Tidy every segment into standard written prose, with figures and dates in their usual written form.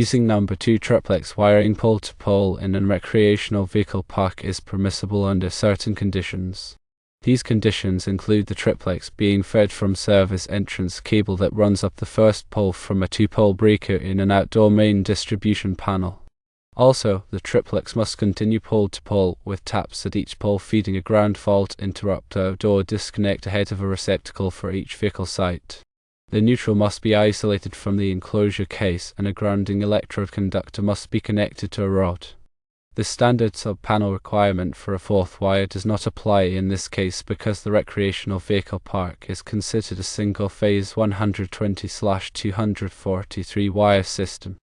Using number 2 triplex wiring pole-to-pole in a recreational vehicle park is permissible under certain conditions. These conditions include the triplex being fed from service entrance cable that runs up the first pole from a 2-pole breaker in an outdoor main distribution panel. Also, the triplex must continue pole-to-pole with taps at each pole feeding a ground fault interrupter outdoor disconnect ahead of a receptacle for each vehicle site. The neutral must be isolated from the enclosure case, and a grounding electrode conductor must be connected to a rod. The standard sub-panel requirement for a 4th wire does not apply in this case because the recreational vehicle park is considered a single-phase 120/243 wire system.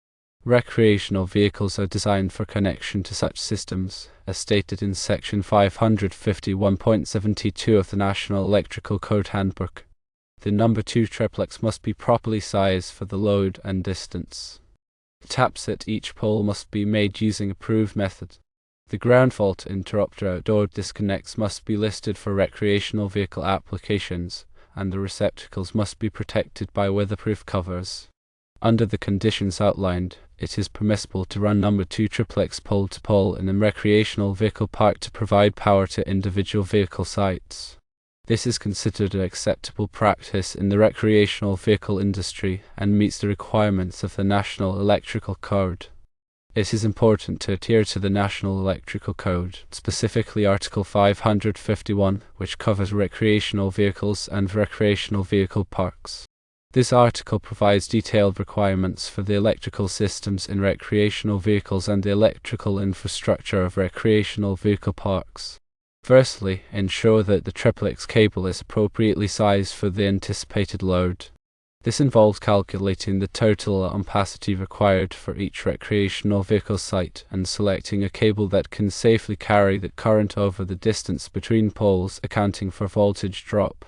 Recreational vehicles are designed for connection to such systems, as stated in Section 551.72 of the National Electrical Code Handbook. The number 2 triplex must be properly sized for the load and distance. Taps at each pole must be made using approved method. The ground fault interrupter outdoor disconnects must be listed for recreational vehicle applications, and the receptacles must be protected by weatherproof covers. Under the conditions outlined, it is permissible to run number 2 triplex pole-to-pole in a recreational vehicle park to provide power to individual vehicle sites. This is considered an acceptable practice in the recreational vehicle industry and meets the requirements of the National Electrical Code. It is important to adhere to the National Electrical Code, specifically Article 551, which covers recreational vehicles and recreational vehicle parks. This article provides detailed requirements for the electrical systems in recreational vehicles and the electrical infrastructure of recreational vehicle parks. Firstly, ensure that the triplex cable is appropriately sized for the anticipated load. This involves calculating the total ampacity required for each recreational vehicle site and selecting a cable that can safely carry the current over the distance between poles, accounting for voltage drop.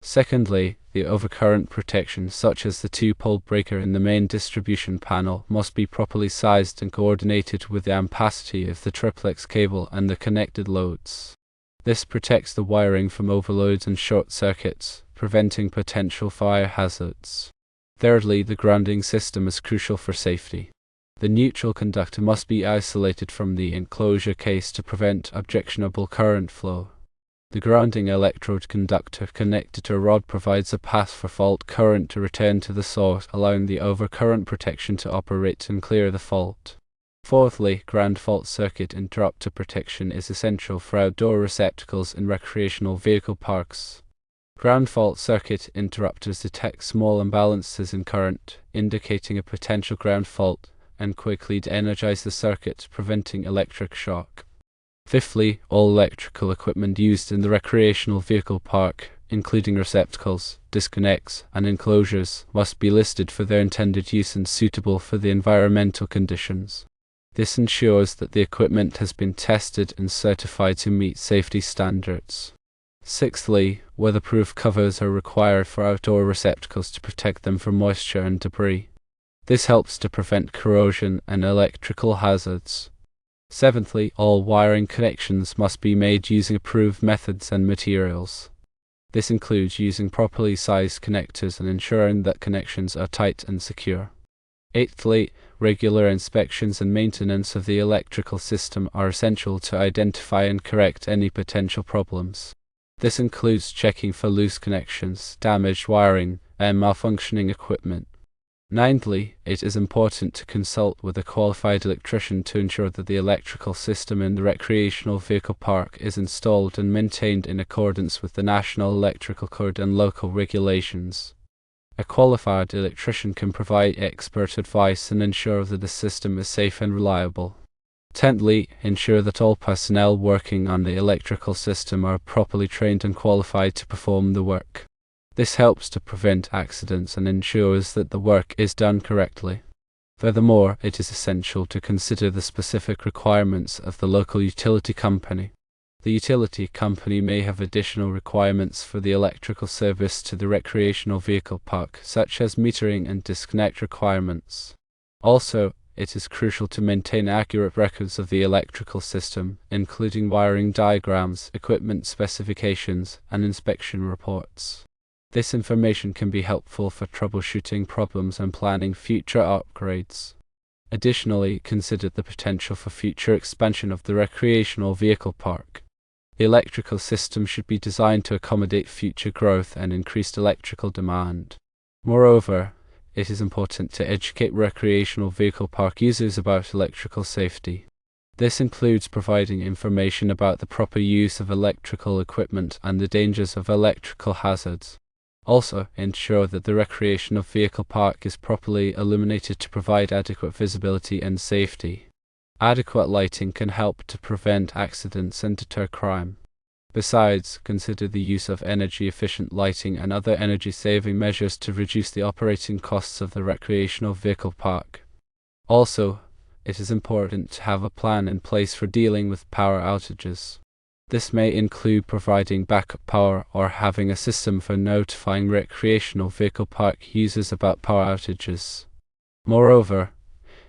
Secondly, the overcurrent protection, such as the 2-pole breaker in the main distribution panel, must be properly sized and coordinated with the ampacity of the triplex cable and the connected loads. This protects the wiring from overloads and short circuits, preventing potential fire hazards. Thirdly, the grounding system is crucial for safety. The neutral conductor must be isolated from the enclosure case to prevent objectionable current flow. The grounding electrode conductor connected to a rod provides a path for fault current to return to the source, allowing the overcurrent protection to operate and clear the fault. Fourthly, ground fault circuit interrupter protection is essential for outdoor receptacles in recreational vehicle parks. Ground fault circuit interrupters detect small imbalances in current, indicating a potential ground fault, and quickly de-energize the circuit, preventing electric shock. Fifthly, all electrical equipment used in the recreational vehicle park, including receptacles, disconnects, and enclosures, must be listed for their intended use and suitable for the environmental conditions. This ensures that the equipment has been tested and certified to meet safety standards. Sixthly, weatherproof covers are required for outdoor receptacles to protect them from moisture and debris. This helps to prevent corrosion and electrical hazards. Seventhly, all wiring connections must be made using approved methods and materials. This includes using properly sized connectors and ensuring that connections are tight and secure. Eighthly, regular inspections and maintenance of the electrical system are essential to identify and correct any potential problems. This includes checking for loose connections, damaged wiring, and malfunctioning equipment. Ninthly, it is important to consult with a qualified electrician to ensure that the electrical system in the recreational vehicle park is installed and maintained in accordance with the National Electrical Code and local regulations. A qualified electrician can provide expert advice and ensure that the system is safe and reliable. Tenthly, ensure that all personnel working on the electrical system are properly trained and qualified to perform the work. This helps to prevent accidents and ensures that the work is done correctly. Furthermore, it is essential to consider the specific requirements of the local utility company. The utility company may have additional requirements for the electrical service to the recreational vehicle park, such as metering and disconnect requirements. Also, it is crucial to maintain accurate records of the electrical system, including wiring diagrams, equipment specifications, and inspection reports. This information can be helpful for troubleshooting problems and planning future upgrades. Additionally, consider the potential for future expansion of the recreational vehicle park. The electrical system should be designed to accommodate future growth and increased electrical demand. Moreover, it is important to educate recreational vehicle park users about electrical safety. This includes providing information about the proper use of electrical equipment and the dangers of electrical hazards. Also, ensure that the recreational vehicle park is properly illuminated to provide adequate visibility and safety. Adequate lighting can help to prevent accidents and deter crime. Besides, consider the use of energy-efficient lighting and other energy-saving measures to reduce the operating costs of the recreational vehicle park. Also, it is important to have a plan in place for dealing with power outages. This may include providing backup power or having a system for notifying recreational vehicle park users about power outages. Moreover,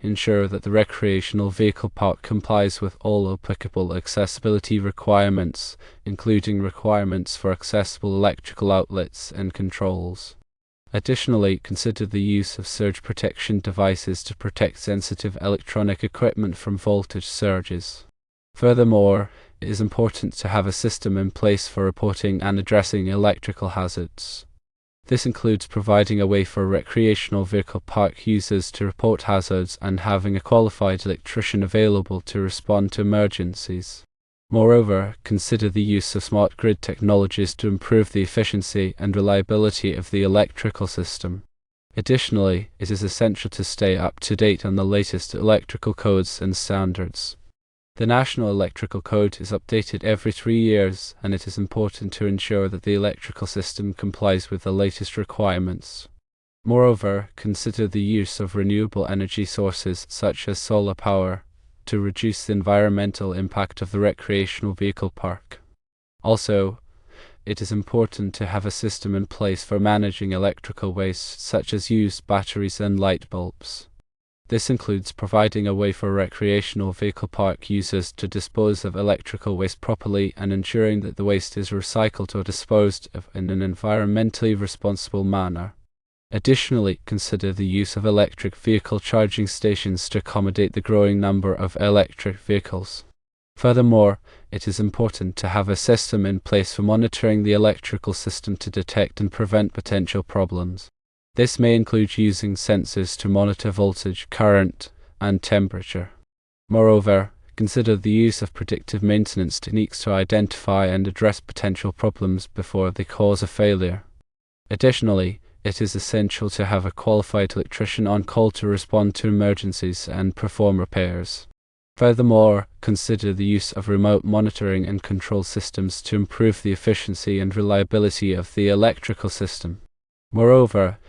ensure that the recreational vehicle park complies with all applicable accessibility requirements, including requirements for accessible electrical outlets and controls. Additionally, consider the use of surge protection devices to protect sensitive electronic equipment from voltage surges. Furthermore, it is important to have a system in place for reporting and addressing electrical hazards. This includes providing a way for recreational vehicle park users to report hazards and having a qualified electrician available to respond to emergencies. Moreover, consider the use of smart grid technologies to improve the efficiency and reliability of the electrical system. Additionally, it is essential to stay up to date on the latest electrical codes and standards. The National Electrical Code is updated every 3 years, and it is important to ensure that the electrical system complies with the latest requirements. Moreover, consider the use of renewable energy sources such as solar power to reduce the environmental impact of the recreational vehicle park. Also, it is important to have a system in place for managing electrical waste such as used batteries and light bulbs. This includes providing a way for recreational vehicle park users to dispose of electrical waste properly and ensuring that the waste is recycled or disposed of in an environmentally responsible manner. Additionally, consider the use of electric vehicle charging stations to accommodate the growing number of electric vehicles. Furthermore, it is important to have a system in place for monitoring the electrical system to detect and prevent potential problems. This may include using sensors to monitor voltage, current, and temperature. Moreover, consider the use of predictive maintenance techniques to identify and address potential problems before they cause a failure. Additionally, it is essential to have a qualified electrician on call to respond to emergencies and perform repairs. Furthermore, consider the use of remote monitoring and control systems to improve the efficiency and reliability of the electrical system. Moreover,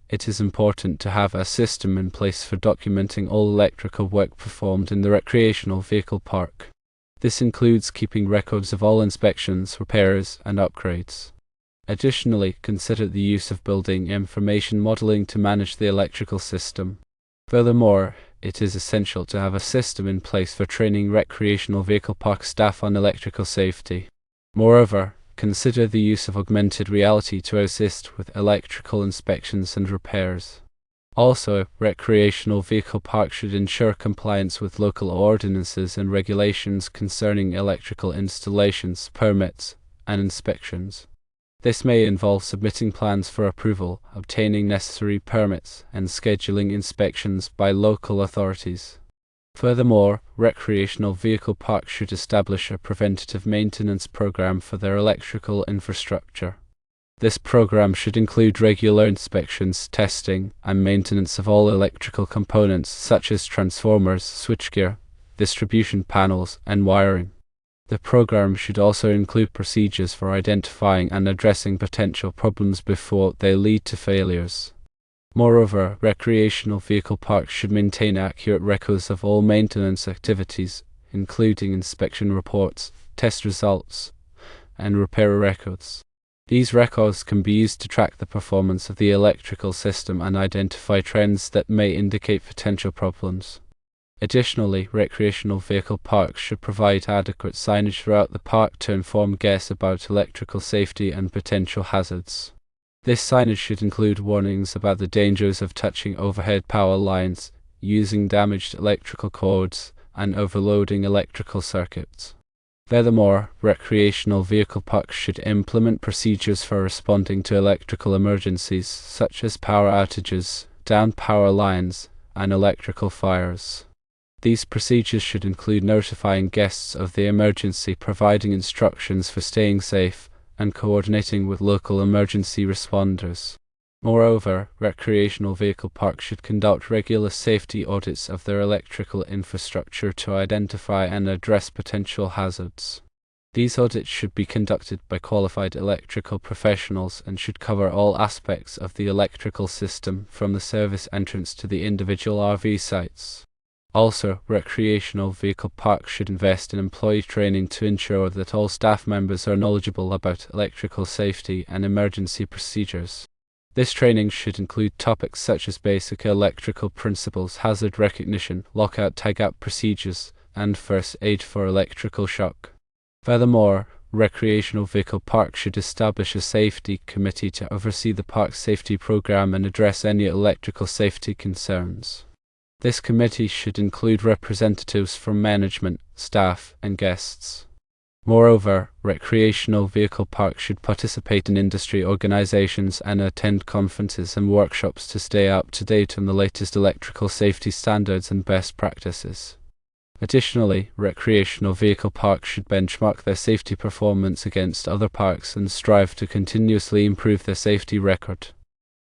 it is important to have a system in place for documenting all electrical work performed in the recreational vehicle park. This includes keeping records of all inspections, repairs, and upgrades. Additionally, consider the use of building information modeling to manage the electrical system. Furthermore, it is essential to have a system in place for training recreational vehicle park staff on electrical safety. Moreover, consider the use of augmented reality to assist with electrical inspections and repairs. Also, recreational vehicle parks should ensure compliance with local ordinances and regulations concerning electrical installations, permits, and inspections. This may involve submitting plans for approval, obtaining necessary permits, and scheduling inspections by local authorities. Furthermore, recreational vehicle parks should establish a preventative maintenance program for their electrical infrastructure. This program should include regular inspections, testing, and maintenance of all electrical components such as transformers, switchgear, distribution panels, and wiring. The program should also include procedures for identifying and addressing potential problems before they lead to failures. Moreover, recreational vehicle parks should maintain accurate records of all maintenance activities, including inspection reports, test results, and repair records. These records can be used to track the performance of the electrical system and identify trends that may indicate potential problems. Additionally, recreational vehicle parks should provide adequate signage throughout the park to inform guests about electrical safety and potential hazards. This signage should include warnings about the dangers of touching overhead power lines, using damaged electrical cords, and overloading electrical circuits. Furthermore, recreational vehicle parks should implement procedures for responding to electrical emergencies such as power outages, downed power lines, and electrical fires. These procedures should include notifying guests of the emergency, providing instructions for staying safe, and coordinating with local emergency responders. Moreover, recreational vehicle parks should conduct regular safety audits of their electrical infrastructure to identify and address potential hazards. These audits should be conducted by qualified electrical professionals and should cover all aspects of the electrical system, from the service entrance to the individual RV sites. Also, recreational vehicle parks should invest in employee training to ensure that all staff members are knowledgeable about electrical safety and emergency procedures. This training should include topics such as basic electrical principles, hazard recognition, lockout-tagout procedures, and first aid for electrical shock. Furthermore, recreational vehicle parks should establish a safety committee to oversee the park's safety program and address any electrical safety concerns. This committee should include representatives from management, staff, and guests. Moreover, recreational vehicle parks should participate in industry organizations and attend conferences and workshops to stay up to date on the latest electrical safety standards and best practices. Additionally, recreational vehicle parks should benchmark their safety performance against other parks and strive to continuously improve their safety record.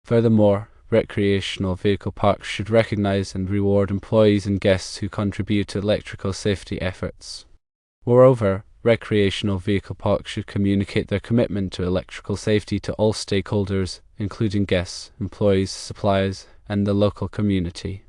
Furthermore, recreational vehicle parks should recognize and reward employees and guests who contribute to electrical safety efforts. Moreover, recreational vehicle parks should communicate their commitment to electrical safety to all stakeholders, including guests, employees, suppliers, and the local community.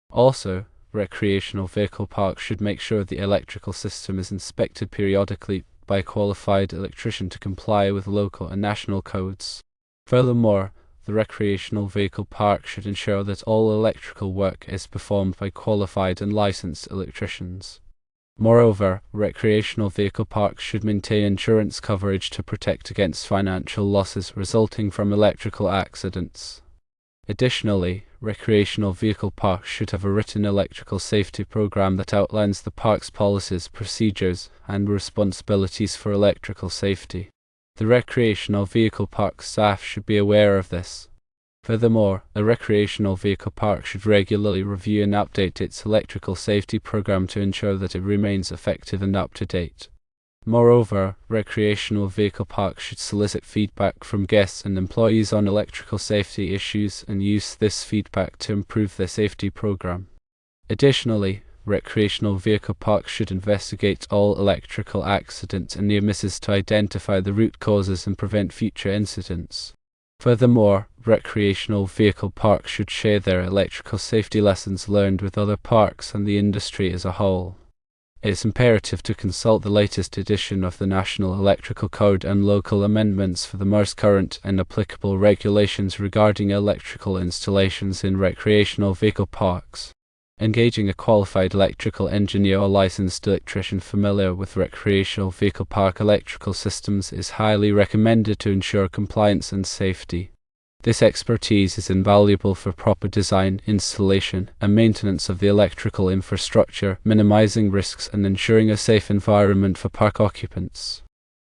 Also, recreational vehicle parks should make sure the electrical system is inspected periodically by a qualified electrician to comply with local and national codes. Furthermore, the recreational vehicle park should ensure that all electrical work is performed by qualified and licensed electricians. Moreover, recreational vehicle parks should maintain insurance coverage to protect against financial losses resulting from electrical accidents. Additionally, recreational vehicle parks should have a written electrical safety program that outlines the park's policies, procedures, and responsibilities for electrical safety. The recreational vehicle park staff should be aware of this. Furthermore, a recreational vehicle park should regularly review and update its electrical safety program to ensure that it remains effective and up to date. Moreover, recreational vehicle parks should solicit feedback from guests and employees on electrical safety issues and use this feedback to improve their safety program. Additionally, recreational vehicle parks should investigate all electrical accidents and near misses to identify the root causes and prevent future incidents. Furthermore, recreational vehicle parks should share their electrical safety lessons learned with other parks and the industry as a whole. It is imperative to consult the latest edition of the National Electrical Code and local amendments for the most current and applicable regulations regarding electrical installations in recreational vehicle parks. Engaging a qualified electrical engineer or licensed electrician familiar with recreational vehicle park electrical systems is highly recommended to ensure compliance and safety. This expertise is invaluable for proper design, installation, and maintenance of the electrical infrastructure, minimizing risks and ensuring a safe environment for park occupants.